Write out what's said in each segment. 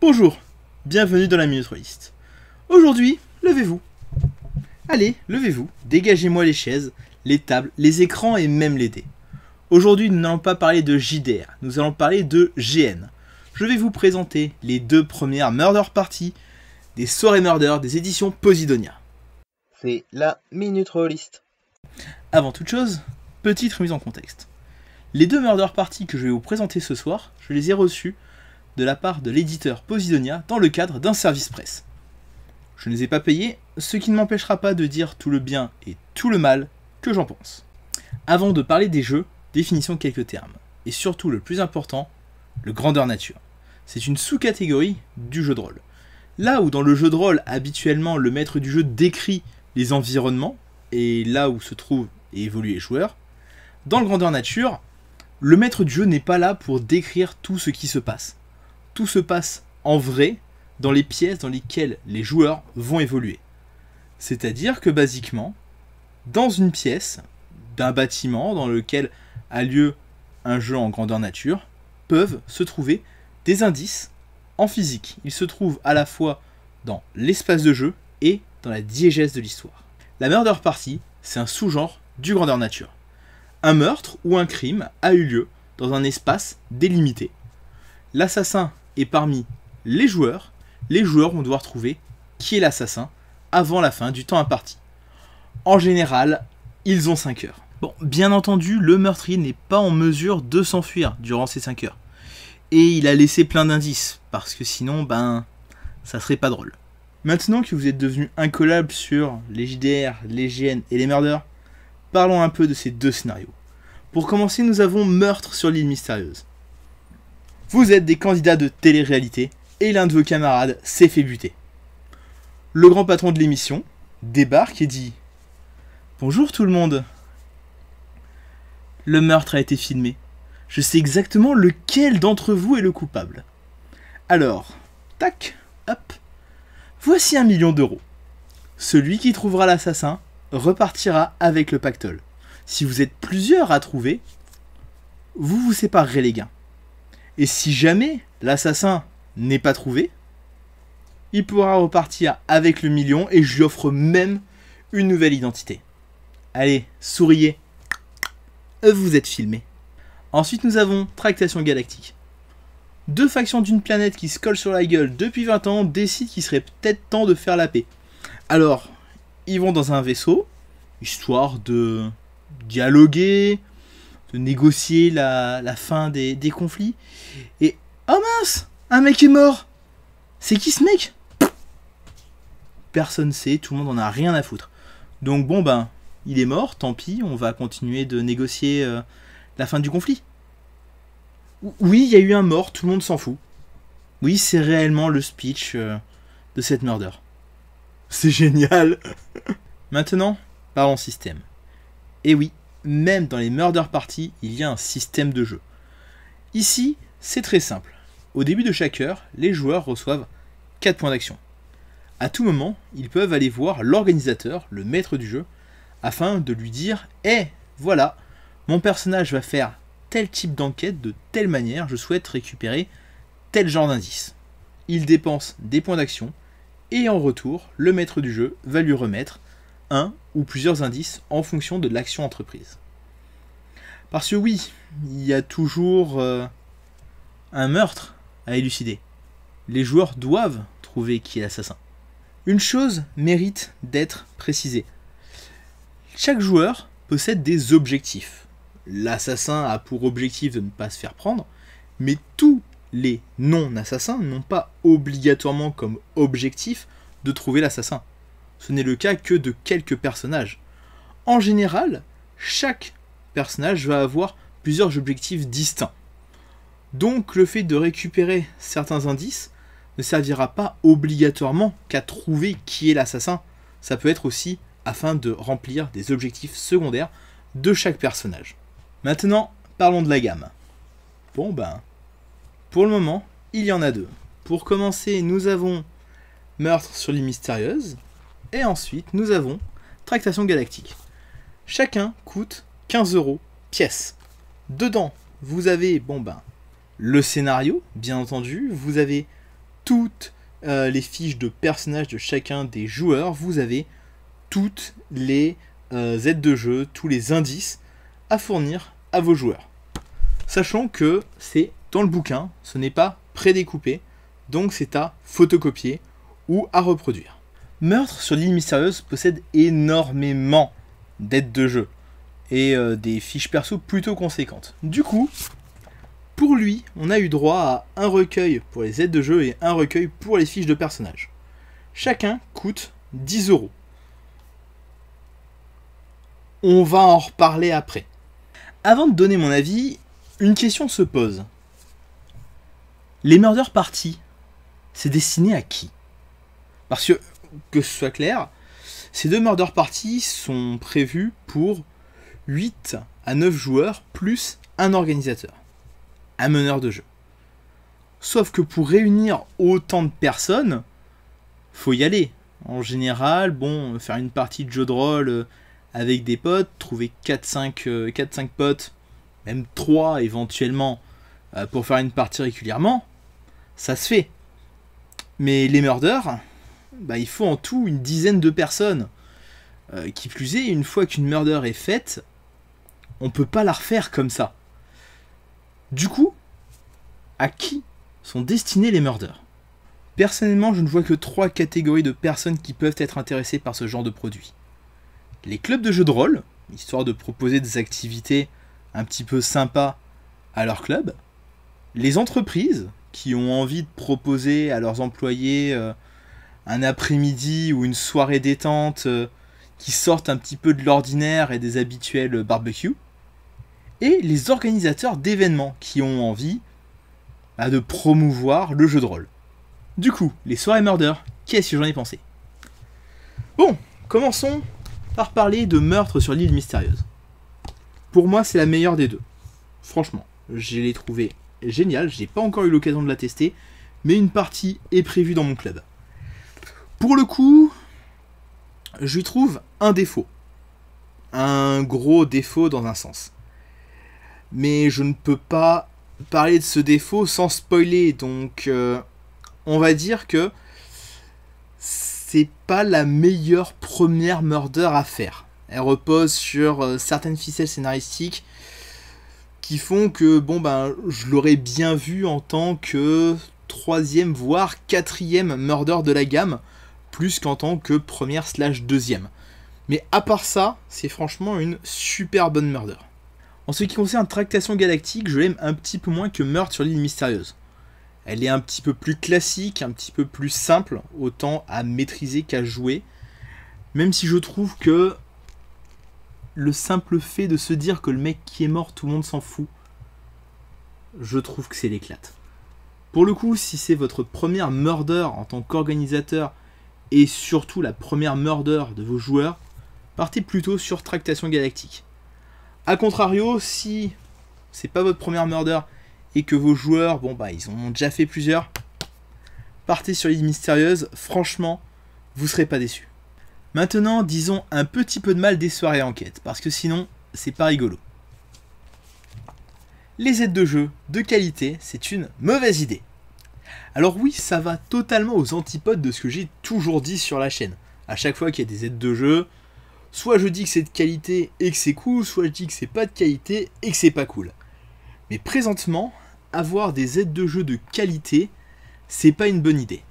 Bonjour, bienvenue dans la Minute Rolliste. Aujourd'hui, levez-vous. Allez, levez-vous, dégagez-moi les chaises, les tables, les écrans et même les dés. Aujourd'hui, nous n'allons pas parler de JDR, nous allons parler de GN. Je vais vous présenter les deux premières Murder Party des soirées Murder des éditions Posidonia. C'est la Minute Rolliste. Avant toute chose, petite remise en contexte. Les deux Murder Party que je vais vous présenter ce soir, je les ai reçus de la part de l'éditeur Posidonia dans le cadre d'un service presse. Je ne les ai pas payés, ce qui ne m'empêchera pas de dire tout le bien et tout le mal que j'en pense. Avant de parler des jeux, définissons quelques termes. Et surtout le plus important, le grandeur nature. C'est une sous-catégorie du jeu de rôle. Là où dans le jeu de rôle, habituellement, le maître du jeu décrit les environnements et là où se trouvent et évoluent les joueurs, dans le grandeur nature, le maître du jeu n'est pas là pour décrire tout ce qui se passe. Tout se passe en vrai dans les pièces dans lesquelles les joueurs vont évoluer. C'est-à-dire que basiquement, dans une pièce d'un bâtiment dans lequel a lieu un jeu en grandeur nature, peuvent se trouver des indices en physique. Ils se trouvent à la fois dans l'espace de jeu et dans la diégèse de l'histoire. La Murder Party, c'est un sous-genre du grandeur nature. Un meurtre ou un crime a eu lieu dans un espace délimité. L'assassin est parmi les joueurs vont devoir trouver qui est l'assassin avant la fin du temps imparti. En général, ils ont 5 heures. Bon, bien entendu, le meurtrier n'est pas en mesure de s'enfuir durant ces 5 heures. Et il a laissé plein d'indices, parce que sinon, ça serait pas drôle. Maintenant que vous êtes devenu incollable sur les JDR, les GN et les murders, parlons un peu de ces deux scénarios. Pour commencer, nous avons Meurtre sur l'île mystérieuse. Vous êtes des candidats de télé-réalité et l'un de vos camarades s'est fait buter. Le grand patron de l'émission débarque et dit « Bonjour tout le monde. Le meurtre a été filmé. Je sais exactement lequel d'entre vous est le coupable. Alors, tac, hop, voici 1 million d'euros. Celui qui trouvera l'assassin repartira avec le pactole. Si vous êtes plusieurs à trouver, vous vous séparerez les gains. Et si jamais l'assassin n'est pas trouvé, il pourra repartir avec le million et je lui offre même une nouvelle identité. Allez, souriez. Vous êtes filmé. Ensuite, nous avons Tractation Galactique. Deux factions d'une planète qui se collent sur la gueule depuis 20 ans décident qu'il serait peut-être temps de faire la paix. Alors, ils vont dans un vaisseau, histoire de dialoguer, de négocier la fin des conflits. Et oh mince, un mec est mort. C'est qui ce mec? Personne sait, tout le monde en a rien à foutre. Donc bon il est mort, tant pis, on va continuer de négocier la fin du conflit. Oui, il y a eu un mort, tout le monde s'en fout. Oui, c'est réellement le speech de cette murder. C'est génial. Maintenant, parlons système. Et oui, même dans les Murder Party, il y a un système de jeu. Ici, c'est très simple. Au début de chaque heure, les joueurs reçoivent 4 points d'action. À tout moment, ils peuvent aller voir l'organisateur, le maître du jeu, afin de lui dire « Eh, voilà, mon personnage va faire tel type d'enquête de telle manière, je souhaite récupérer tel genre d'indice. » Il dépense des points d'action, et en retour, le maître du jeu va lui remettre un ou plusieurs indices en fonction de l'action entreprise. Parce que oui, il y a toujours un meurtre à élucider. Les joueurs doivent trouver qui est l'assassin. Une chose mérite d'être précisée. Chaque joueur possède des objectifs. L'assassin a pour objectif de ne pas se faire prendre, mais tous les non-assassins n'ont pas obligatoirement comme objectif de trouver l'assassin. Ce n'est le cas que de quelques personnages. En général, chaque personnage va avoir plusieurs objectifs distincts. Donc le fait de récupérer certains indices ne servira pas obligatoirement qu'à trouver qui est l'assassin. Ça peut être aussi afin de remplir des objectifs secondaires de chaque personnage. Maintenant, parlons de la gamme. Bon pour le moment, il y en a deux. Pour commencer, nous avons Meurtre sur l'île mystérieuse. Et ensuite, nous avons Tractation Galactique. Chacun coûte 15 € pièce. Dedans, vous avez le scénario, bien entendu. Vous avez toutes les fiches de personnages de chacun des joueurs, vous avez toutes les aides de jeu, tous les indices à fournir à vos joueurs. Sachant que c'est dans le bouquin, ce n'est pas prédécoupé, donc c'est à photocopier ou à reproduire. Meurtre sur l'île mystérieuse possède énormément d'aides de jeu et des fiches perso plutôt conséquentes. Du coup, pour lui, on a eu droit à un recueil pour les aides de jeu et un recueil pour les fiches de personnages. Chacun coûte 10 €. On va en reparler après. Avant de donner mon avis, une question se pose. Les Murder Party, c'est destiné à qui? Parce que ce soit clair, ces 2 Murder Party sont prévus pour 8 à 9 joueurs plus un organisateur, un meneur de jeu. Sauf que pour réunir autant de personnes, faut y aller. En général, bon, faire une partie de jeu de rôle avec des potes, trouver 4-5 potes, même 3 éventuellement, pour faire une partie régulièrement, ça se fait. Mais les murders, il faut en tout une dizaine de personnes. Qui plus est, une fois qu'une murder est faite, on peut pas la refaire comme ça. Du coup, à qui sont destinés les murders? Personnellement, je ne vois que 3 catégories de personnes qui peuvent être intéressées par ce genre de produit. Les clubs de jeux de rôle, histoire de proposer des activités un petit peu sympas à leur club. Les entreprises, qui ont envie de proposer à leurs employés un après-midi ou une soirée détente qui sortent un petit peu de l'ordinaire et des habituels barbecues. Et les organisateurs d'événements qui ont envie de promouvoir le jeu de rôle. Du coup, les soirées murder, qu'est-ce que j'en ai pensé? Bon, commençons par parler de Meurtre sur l'île mystérieuse. Pour moi, c'est la meilleure des deux. Franchement, je l'ai trouvée géniale, j'ai pas encore eu l'occasion de la tester, mais une partie est prévue dans mon club. Pour le coup, je lui trouve un défaut. Un gros défaut dans un sens. Mais je ne peux pas parler de ce défaut sans spoiler, donc on va dire que c'est pas la meilleure première murder à faire. Elle repose sur certaines ficelles scénaristiques qui font que je l'aurais bien vu en tant que 3e voire 4e murder de la gamme, plus qu'en tant que première / 2e. Mais à part ça, c'est franchement une super bonne murder. En ce qui concerne Tractation Galactique, je l'aime un petit peu moins que Meurtre sur l'île mystérieuse. Elle est un petit peu plus classique, un petit peu plus simple, autant à maîtriser qu'à jouer. Même si je trouve que le simple fait de se dire que le mec qui est mort, tout le monde s'en fout, je trouve que c'est l'éclate. Pour le coup, si c'est votre première murder en tant qu'organisateur, et surtout la première murder de vos joueurs, partez plutôt sur Tractation Galactique. A contrario, si c'est pas votre première murder et que vos joueurs, ils en ont déjà fait plusieurs, partez sur l'île mystérieuse, franchement, vous serez pas déçus. Maintenant, disons un petit peu de mal des soirées enquête, parce que sinon, c'est pas rigolo. Les aides de jeu de qualité, c'est une mauvaise idée. Alors oui, ça va totalement aux antipodes de ce que j'ai toujours dit sur la chaîne. À chaque fois qu'il y a des aides de jeu, soit je dis que c'est de qualité et que c'est cool, soit je dis que c'est pas de qualité et que c'est pas cool. Mais présentement, avoir des aides de jeu de qualité, c'est pas une bonne idée.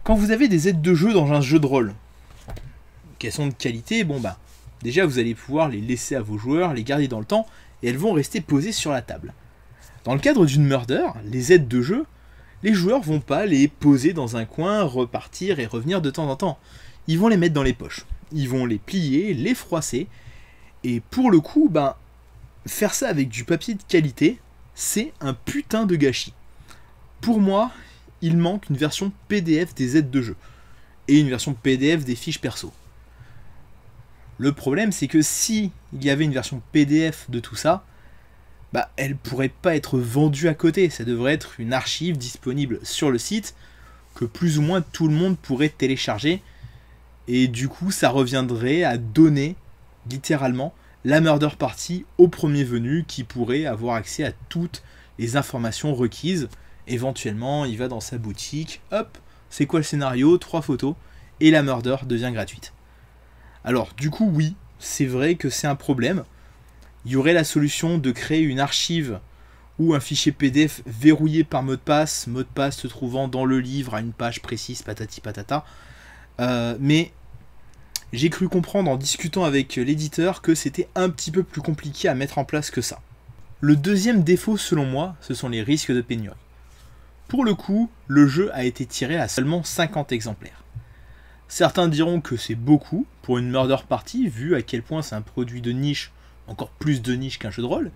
Quand vous avez des aides de jeu dans un jeu de rôle, qu'elles sont de qualité, déjà vous allez pouvoir les laisser à vos joueurs, les garder dans le temps, et elles vont rester posées sur la table. Dans le cadre d'une murder, les aides de jeu, les joueurs vont pas les poser dans un coin, repartir et revenir de temps en temps. Ils vont les mettre dans les poches. Ils vont les plier, les froisser. Et pour le coup, faire ça avec du papier de qualité, c'est un putain de gâchis. Pour moi, il manque une version PDF des aides de jeu. Et une version PDF des fiches perso. Le problème, c'est que si il y avait une version PDF de tout ça, elle pourrait pas être vendue à côté. Ça devrait être une archive disponible sur le site que plus ou moins tout le monde pourrait télécharger. Et du coup, ça reviendrait à donner, littéralement, la murder party au premier venu qui pourrait avoir accès à toutes les informations requises Éventuellement, il va dans sa boutique, hop, c'est quoi le scénario, 3 photos, et la murder devient gratuite. Alors, du coup, oui, c'est vrai que c'est un problème. Il y aurait la solution de créer une archive ou un fichier PDF verrouillé par mot de passe se trouvant dans le livre à une page précise, patati patata. Mais j'ai cru comprendre en discutant avec l'éditeur que c'était un petit peu plus compliqué à mettre en place que ça. Le deuxième défaut selon moi, ce sont les risques de pénurie. Pour le coup, le jeu a été tiré à seulement 50 exemplaires. Certains diront que c'est beaucoup pour une murder party, vu à quel point c'est un produit de niche, encore plus de niche qu'un jeu de rôle.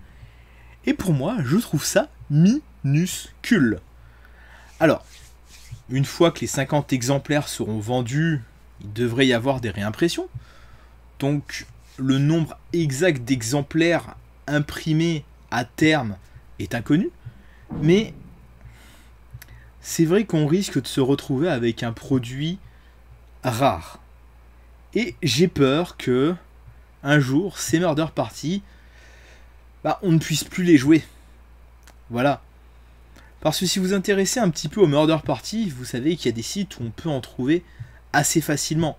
Et pour moi, je trouve ça minuscule. Alors, une fois que les 50 exemplaires seront vendus, il devrait y avoir des réimpressions. Donc, le nombre exact d'exemplaires imprimés à terme est inconnu. Mais c'est vrai qu'on risque de se retrouver avec un produit rare. Et j'ai peur que, un jour, ces murder parties, on ne puisse plus les jouer. Voilà. Parce que si vous vous intéressez un petit peu aux murder parties, vous savez qu'il y a des sites où on peut en trouver assez facilement.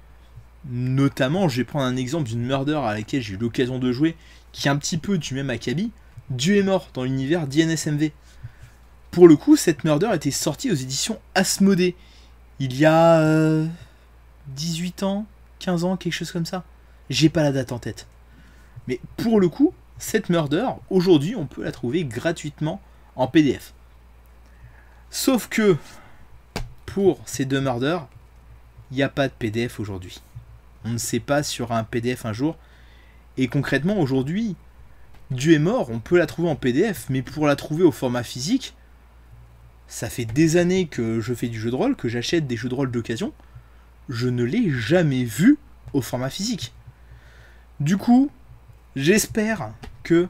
Notamment, je vais prendre un exemple d'une murder à laquelle j'ai eu l'occasion de jouer, qui est un petit peu du même acabit, Dieu est mort dans l'univers d'INSMV. Pour le coup, cette murder était sortie aux éditions Asmodée, il y a 18 ans, 15 ans, quelque chose comme ça. J'ai pas la date en tête. Mais pour le coup, cette murder, aujourd'hui, on peut la trouver gratuitement en PDF. Sauf que, pour ces deux murders, il n'y a pas de PDF aujourd'hui. On ne sait pas sur un PDF un jour. Et concrètement, aujourd'hui, Dieu est mort, on peut la trouver en PDF, mais pour la trouver au format physique, ça fait des années que je fais du jeu de rôle, que j'achète des jeux de rôle d'occasion, je ne l'ai jamais vu au format physique. Du coup, j'espère que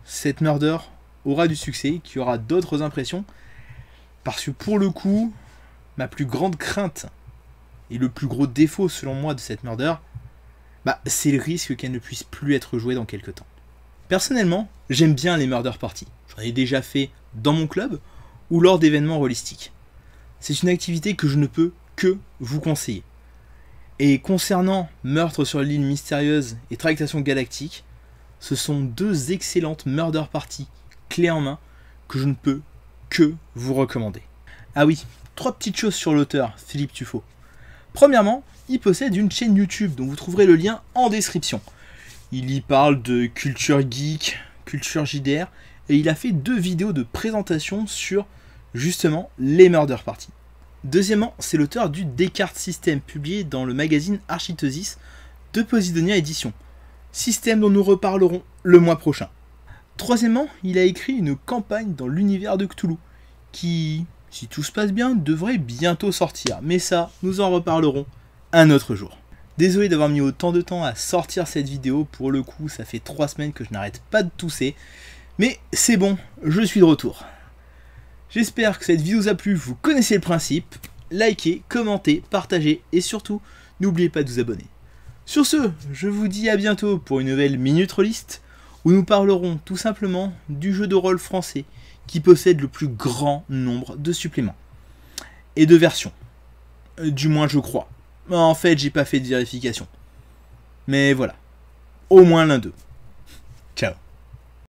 cette murder aura du succès, qu'il y aura d'autres impressions, parce que pour le coup, ma plus grande crainte et le plus gros défaut selon moi de cette murder, c'est le risque qu'elle ne puisse plus être jouée dans quelques temps. Personnellement, j'aime bien les murder parties. J'en ai déjà fait dans mon club ou lors d'événements rôlistiques. C'est une activité que je ne peux que vous conseiller. Et concernant Meurtre sur l'île mystérieuse et Tractation galactique, ce sont deux excellentes murder parties clés en main que je ne peux que vous recommander. Ah oui, 3 petites choses sur l'auteur, Philippe Tuffeau. Premièrement, il possède une chaîne YouTube dont vous trouverez le lien en description. Il y parle de culture geek, culture JDR, et il a fait 2 vidéos de présentation sur justement les murder parties. Deuxièmement, c'est l'auteur du Descartes System, publié dans le magazine Architeusis de Posidonia Édition. Système dont nous reparlerons le mois prochain. Troisièmement, il a écrit une campagne dans l'univers de Cthulhu, qui, si tout se passe bien, devrait bientôt sortir. Mais ça, nous en reparlerons un autre jour. Désolé d'avoir mis autant de temps à sortir cette vidéo, pour le coup, ça fait 3 semaines que je n'arrête pas de tousser. Mais c'est bon, je suis de retour. J'espère que cette vidéo vous a plu, vous connaissez le principe. Likez, commentez, partagez et surtout, n'oubliez pas de vous abonner. Sur ce, je vous dis à bientôt pour une nouvelle Minute Rolliste, où nous parlerons tout simplement du jeu de rôle français qui possède le plus grand nombre de suppléments. Et de versions. Du moins je crois. En fait, j'ai pas fait de vérification. Mais voilà. Au moins l'un d'eux. Ciao.